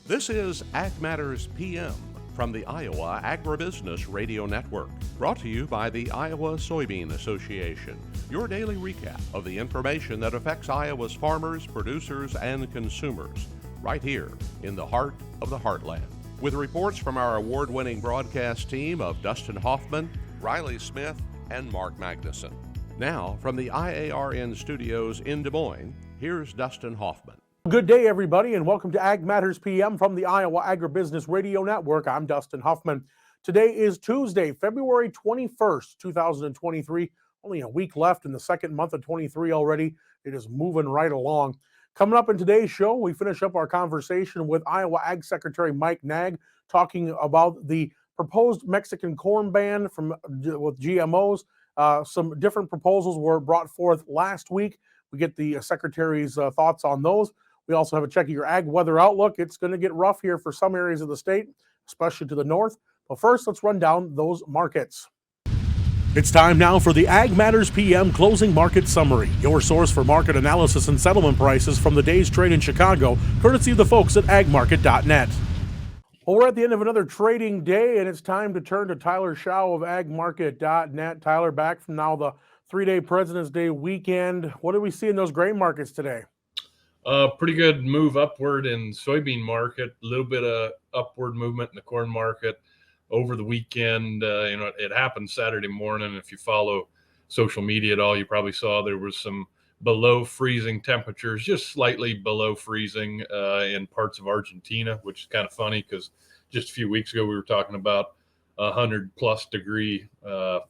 This is Ag Matters PM from the Iowa Agribusiness Radio Network, brought to you by the Iowa Soybean Association, your daily recap of the information that affects Iowa's farmers, producers, and consumers, right here in the heart of the heartland. With reports from our award-winning broadcast team of Dustin Hoffman, Riley Smith, and Mark Magnuson. Now, from the IARN studios in Des Moines, here's Dustin Hoffman. Good day, everybody, and welcome to Ag Matters PM from the Iowa Agribusiness Radio Network. I'm Dustin Hoffman. Today is Tuesday, February 21st, 2023. Only a week left in the second month of 23 already. It is moving right along. Coming up in today's show, we finish up our conversation with Iowa Ag Secretary Mike Naig, talking about the proposed Mexican corn ban with GMOs. Some different proposals were brought forth last week. We get the Secretary's thoughts on those. We also have a check of your ag weather outlook. It's going to get rough here for some areas of the state, especially to the north. But first, let's run down those markets. It's time now for the Ag Matters PM Closing Market Summary, your source for market analysis and settlement prices from the day's trade in Chicago, courtesy of the folks at agmarket.net. Well, we're at the end of another trading day, and it's time to turn to Tyler Schau of agmarket.net. Tyler, back from now the three-day President's Day weekend. What do we see in those grain markets today? Pretty good move upward in soybean market, a little bit of upward movement in the corn market over the weekend. It happened Saturday morning. If you follow social media at all, you probably saw there was some below freezing temperatures, just slightly below freezing in parts of Argentina, which is kind of funny because just a few weeks ago we were talking about 100+ degree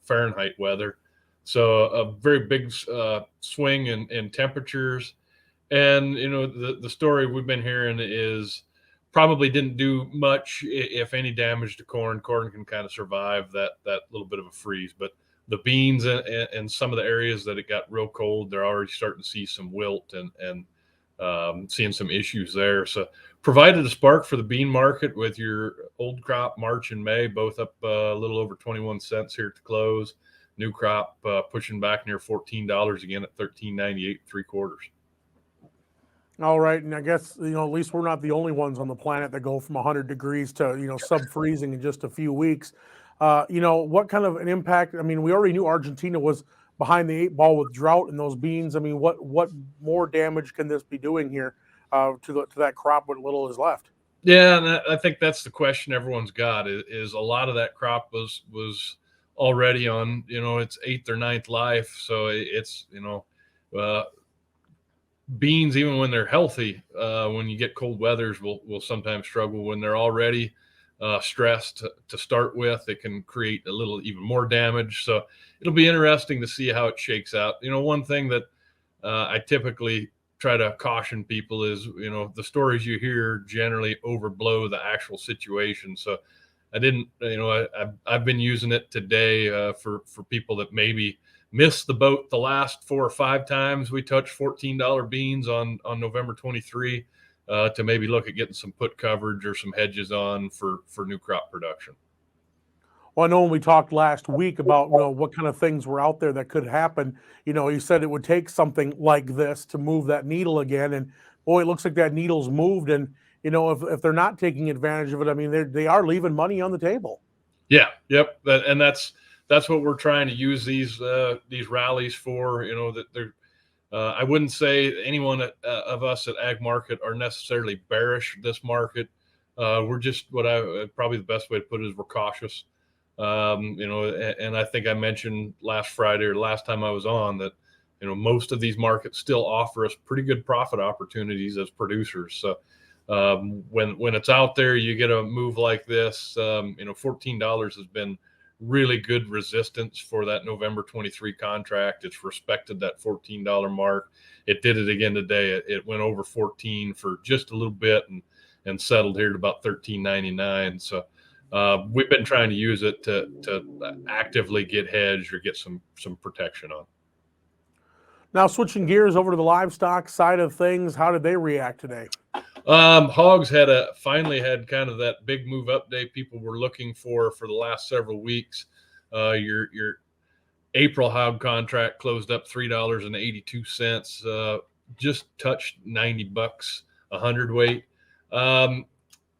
Fahrenheit weather. So a very big swing in temperatures. And, the story we've been hearing is probably didn't do much, if any, damage to corn. Corn can kind of survive that little bit of a freeze. But the beans and some of the areas that it got real cold, they're already starting to see some wilt and seeing some issues there. So provided a spark for the bean market with your old crop March and May, both up a little over 21 cents here to close. New crop pushing back near $14 again at $13.98 3/4. All right, and I guess, at least we're not the only ones on the planet that go from 100 degrees to, sub-freezing in just a few weeks. What kind of an impact? I mean, we already knew Argentina was behind the 8 ball with drought in those beans. I mean, what more damage can this be doing here to that crop, what little is left? Yeah, and I think that's the question everyone's got is a lot of that crop was already on, its 8th or 9th life. So it's, beans, even when they're healthy, when you get cold weathers, will sometimes struggle when they're already stressed to start with. It can create a little even more damage. So it'll be interesting to see how it shakes out. One thing that I typically try to caution people is, the stories you hear generally overblow the actual situation. So I didn't, I've been using it today for people that maybe missed the boat the last 4 or 5 times we touched $14 beans on November 23 to maybe look at getting some put coverage or some hedges on for new crop production. Well, I know when we talked last week about what kind of things were out there that could happen, you said it would take something like this to move that needle again. And boy, it looks like that needle's moved. And, if they're not taking advantage of it, I mean, they are leaving money on the table. Yeah. Yep. And that's what we're trying to use these rallies for. That they're. I wouldn't say anyone of us at Ag Market are necessarily bearish this market. We're just probably the best way to put it is we're cautious. And I think I mentioned last Friday or last time I was on that most of these markets still offer us pretty good profit opportunities as producers. So when it's out there, you get a move like this. $14 has been really good resistance for that November 23 contract. It's respected that $14 mark. It did it again today. It went over 14 for just a little bit and settled here at about $13.99. So we've been trying to use it to actively get hedged or get some protection on. Now, switching gears over to the livestock side of things, how did they react today? Hogs finally had kind of that big move up day people were looking for the last several weeks. Your April hog contract closed up $3.82, just touched $90 a hundredweight.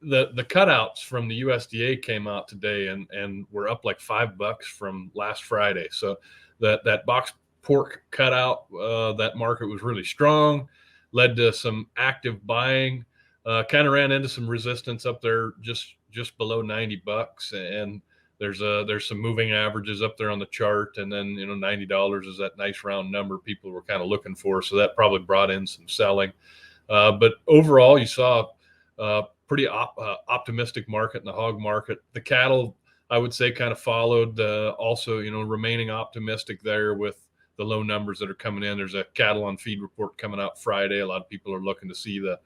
the cutouts from the USDA came out today and were up like $5 from last Friday. So that box pork cutout, that market was really strong, led to some active buying. Kind of ran into some resistance up there just below $90, and there's some moving averages up there on the chart, and then $90 is that nice round number people were kind of looking for, so that probably brought in some selling. But overall, you saw a pretty optimistic market in the hog market. The cattle, I would say, kind of followed, also remaining optimistic there with the low numbers that are coming in. There's a cattle on feed report coming out Friday. A lot of people are looking to see the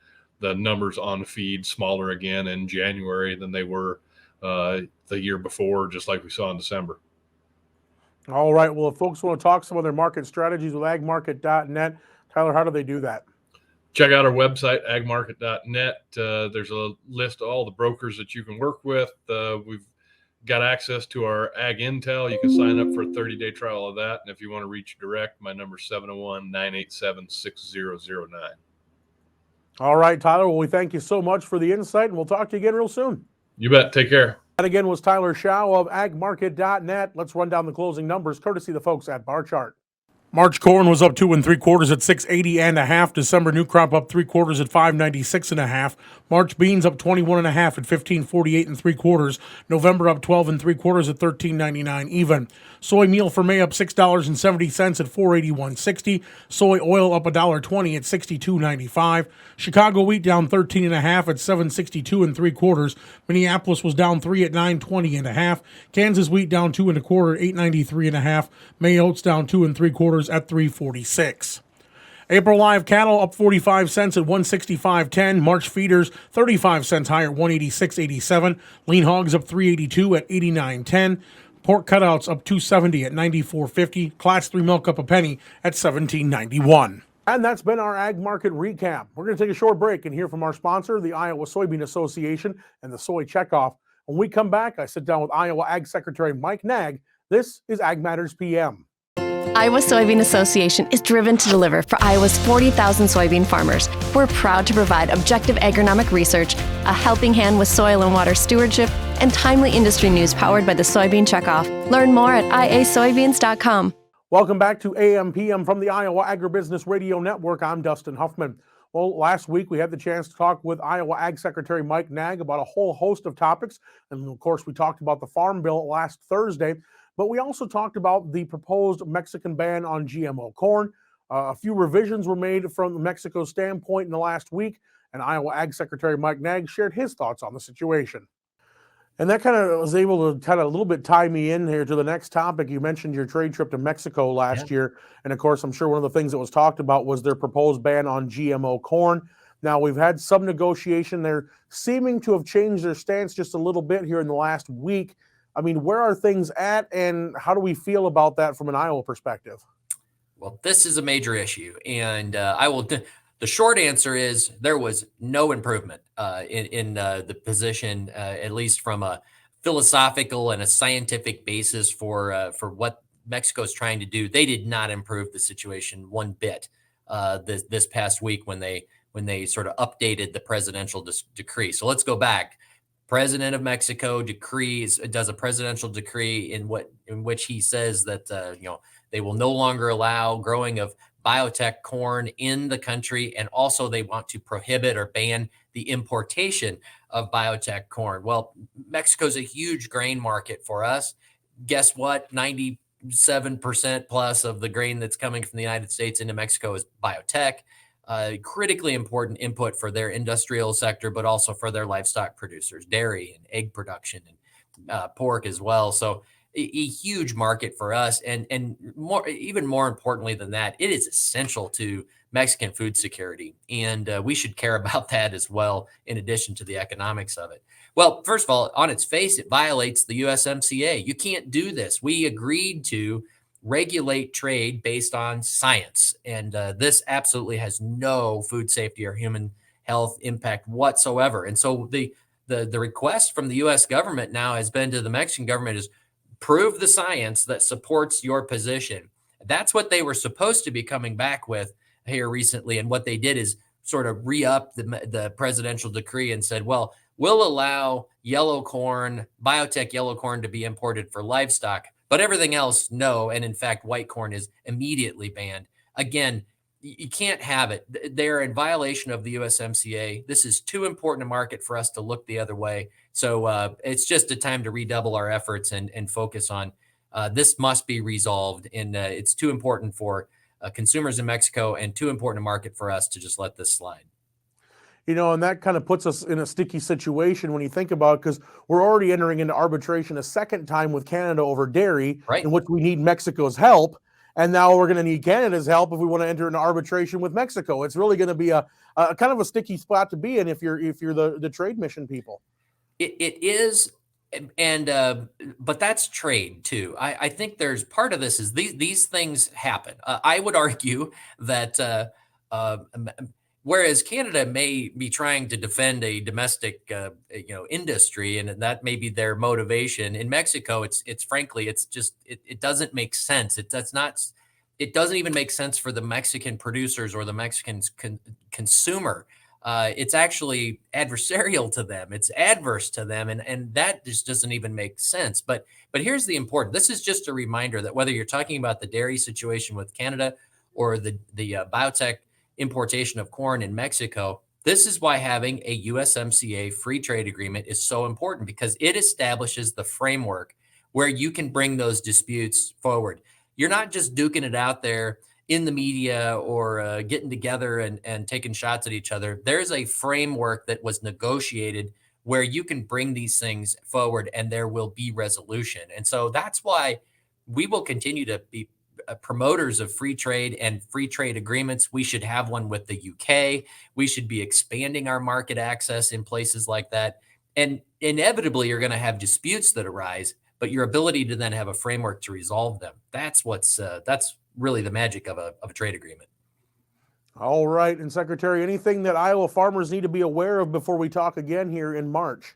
numbers on feed smaller again in January than they were the year before, just like we saw in December. All right. Well, if folks want to talk some of their market strategies with agmarket.net, Tyler, how do they do that? Check out our website, agmarket.net. There's a list of all the brokers that you can work with. We've got access to our Ag Intel. You can sign up for a 30-day trial of that. And if you want to reach direct, my number is 701-987-6009. All right, Tyler. Well, we thank you so much for the insight, and we'll talk to you again real soon. You bet. Take care. That again was Tyler Schau of agmarket.net. Let's run down the closing numbers, courtesy of the folks at Bar Chart. March corn was up 2 3/4 at 680.5. December new crop up 3/4 at 596.5. March beans up 21.5 at 1548 3/4. November up 12 3/4 at 13.99 even. Soy meal for May up $6.70 at 481.60. Soy oil up $1.20 at 62.95. Chicago wheat down 13.5 at 762 3/4. Minneapolis was down 3 at 920.5. Kansas wheat down 2 1/4 at 893.5. May oats down 2 3/4 at 346. April live cattle up 45 cents at 165.10. March feeders 35 cents higher at 186.87. Lean hogs up 382 at 89.10. Pork cutouts up 270 at 94.50. Class 3 milk up a penny at 17.91. And that's been our Ag Market Recap. We're going to take a short break and hear from our sponsor, the Iowa Soybean Association and the Soy Checkoff. When we come back, I sit down with Iowa Ag Secretary Mike Naig. This is Ag Matters PM. Iowa Soybean Association is driven to deliver for Iowa's 40,000 soybean farmers. We're proud to provide objective agronomic research, a helping hand with soil and water stewardship, and timely industry news powered by the Soybean Checkoff. Learn more at iasoybeans.com. Welcome back to AMPM from the Iowa Agribusiness Radio Network. I'm Dustin Huffman. Well, last week we had the chance to talk with Iowa Ag Secretary Mike Naig about a whole host of topics. And of course, we talked about the Farm Bill last Thursday. But we also talked about the proposed Mexican ban on GMO corn. A few revisions were made from Mexico's standpoint in the last week, and Iowa Ag Secretary Mike Naig shared his thoughts on the situation. And that kind of was able to kind of a little bit tie me in here to the next topic. You mentioned your trade trip to Mexico last year. And of course, I'm sure one of the things that was talked about was their proposed ban on GMO corn. Now, we've had some negotiation. They're seeming to have changed their stance just a little bit here in the last week. I mean, where are things at, and how do we feel about that from an Iowa perspective? Well, this is a major issue, and the short answer is there was no improvement in the position, at least from a philosophical and a scientific basis for what Mexico is trying to do. They did not improve the situation one bit this past week when they sort of updated the presidential decree. So let's go back. President of Mexico does a presidential decree in which he says that they will no longer allow growing of biotech corn in the country, and also they want to prohibit or ban the importation of biotech corn. Well, Mexico's a huge grain market for us. Guess what? 97% plus of the grain that's coming from the United States into Mexico is biotech. Critically important input for their industrial sector, but also for their livestock producers, dairy and egg production and pork as well. So a huge market for us. And even more importantly than that, it is essential to Mexican food security. And we should care about that as well, in addition to the economics of it. Well, first of all, on its face, it violates the USMCA. You can't do this. We agreed to regulate trade based on science. And this absolutely has no food safety or human health impact whatsoever. And so the request from the U.S. government now has been to the Mexican government is prove the science that supports your position. That's what they were supposed to be coming back with here recently. And what they did is sort of re-up the presidential decree and said, well, will allow yellow corn, biotech yellow corn, to be imported for livestock, but everything else, no. And in fact, white corn is immediately banned. Again, you can't have it. They're in violation of the USMCA. This is too important a market for us to look the other way. So it's just a time to redouble our efforts and focus on this must be resolved. And it's too important for consumers in Mexico and too important a market for us to just let this slide. And that kind of puts us in a sticky situation when you think about it, because we're already entering into arbitration a second time with Canada over dairy, right, in which we need Mexico's help. And now we're going to need Canada's help if we want to enter into arbitration with Mexico. It's really going to be a kind of a sticky spot to be in if you're the trade mission people. It is. But that's trade too. I think there's part of this is these things happen. I would argue that whereas Canada may be trying to defend a domestic industry, and that may be their motivation, in Mexico it's frankly it's just it doesn't make sense. It doesn't even make sense for the Mexican producers or the Mexican consumer. It's actually adversarial to them. It's adverse to them. And that just doesn't even make sense. But here's the important, this is just a reminder that whether you're talking about the dairy situation with Canada or the biotech importation of corn in Mexico, this is why having a USMCA free trade agreement is so important, because it establishes the framework where you can bring those disputes forward. You're not just duking it out there in the media or getting together and taking shots at each other. There's a framework that was negotiated where you can bring these things forward and there will be resolution. And so that's why we will continue to be promoters of free trade and free trade agreements. We should have one with the UK. We should be expanding our market access in places like that. And inevitably, you're going to have disputes that arise, but your ability to then have a framework to resolve them, that's really the magic of a trade agreement. All right. And Secretary, anything that Iowa farmers need to be aware of before we talk again here in March?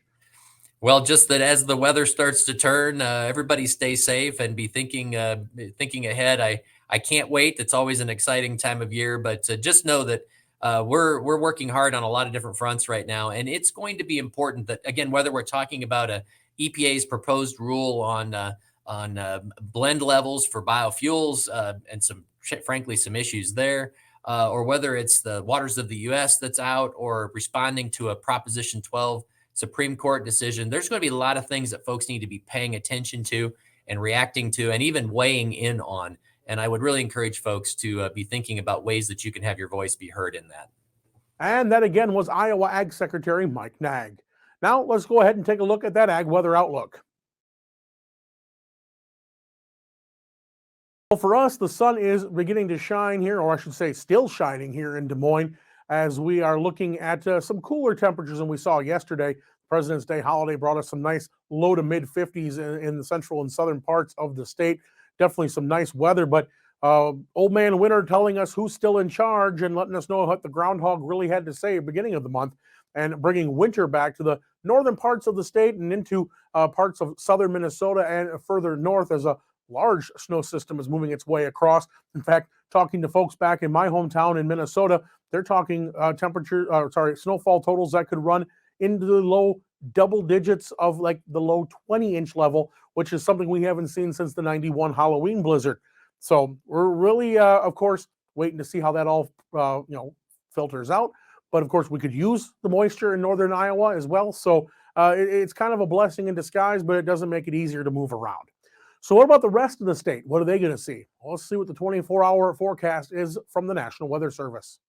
Well, just that as the weather starts to turn, everybody stay safe and be thinking ahead. I can't wait. It's always an exciting time of year, but just know that we're working hard on a lot of different fronts right now. And it's going to be important that, again, whether we're talking about EPA's proposed rule on blend levels for biofuels and frankly, some issues there, or whether it's the waters of the U.S. that's out, or responding to a Proposition 12 Supreme Court decision. There's going to be a lot of things that folks need to be paying attention to and reacting to and even weighing in on. And I would really encourage folks to be thinking about ways that you can have your voice be heard in that. And that again was Iowa Ag Secretary Mike Naig. Now let's go ahead and take a look at that ag weather outlook. Well, for us, the sun is beginning to shine here, or I should say still shining here in Des Moines, as we are looking at some cooler temperatures than we saw yesterday. President's Day holiday brought us some nice low to mid 50s in the central and southern parts of the state. Definitely some nice weather, but old man winter telling us who's still in charge and letting us know what the groundhog really had to say at the beginning of the month, and bringing winter back to the northern parts of the state and into parts of southern Minnesota and further north, as a large snow system is moving its way across. In fact, talking to folks back in my hometown in Minnesota, they're talking snowfall totals that could run into the low double digits of like the low 20-inch level, which is something we haven't seen since the 91 Halloween blizzard. So we're really, of course, waiting to see how that all, filters out. But of course, we could use the moisture in northern Iowa as well. So it's kind of a blessing in disguise, but it doesn't make it easier to move around. So what about the rest of the state? What are they going to see? Well, let's see what the 24-hour forecast is from the National Weather Service.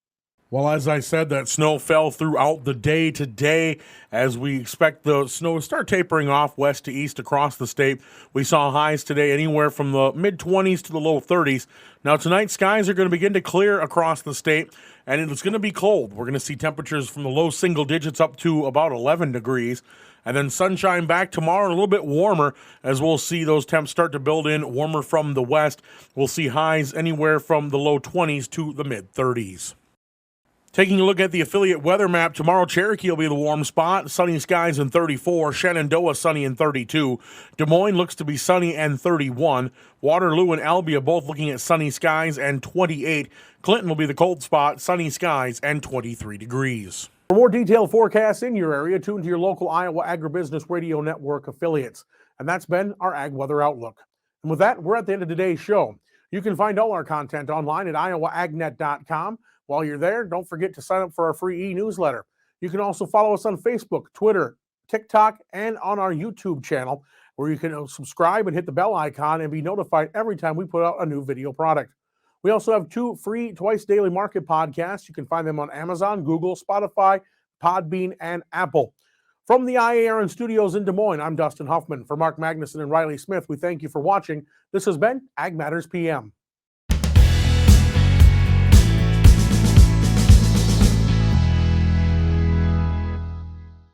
Well, as I said, that snow fell throughout the day today, as we expect the snow to start tapering off west to east across the state. We saw highs today anywhere from the mid-20s to the low 30s. Now, tonight, skies are going to begin to clear across the state, and it's going to be cold. We're going to see temperatures from the low single digits up to about 11 degrees. And then sunshine back tomorrow and a little bit warmer, as we'll see those temps start to build in warmer from the west. We'll see highs anywhere from the low 20s to the mid-30s. Taking a look at the affiliate weather map, tomorrow Cherokee will be the warm spot. Sunny skies in 34. Shenandoah sunny in 32. Des Moines looks to be sunny and 31. Waterloo and Albia both looking at sunny skies and 28. Clinton will be the cold spot, sunny skies and 23 degrees. For more detailed forecasts in your area, tune to your local Iowa Agribusiness Radio Network affiliates. And that's been our Ag Weather Outlook. And with that, we're at the end of today's show. You can find all our content online at iowaagnet.com. While you're there, don't forget to sign up for our free e-newsletter. You can also follow us on Facebook, Twitter, TikTok, and on our YouTube channel, where you can subscribe and hit the bell icon and be notified every time we put out a new video product. We also have 2 free twice daily market podcasts. You can find them on Amazon, Google, Spotify, Podbean, and Apple. From the IARN studios in Des Moines, I'm Dustin Huffman. For Mark Magnuson and Riley Smith, we thank you for watching. This has been Ag Matters PM.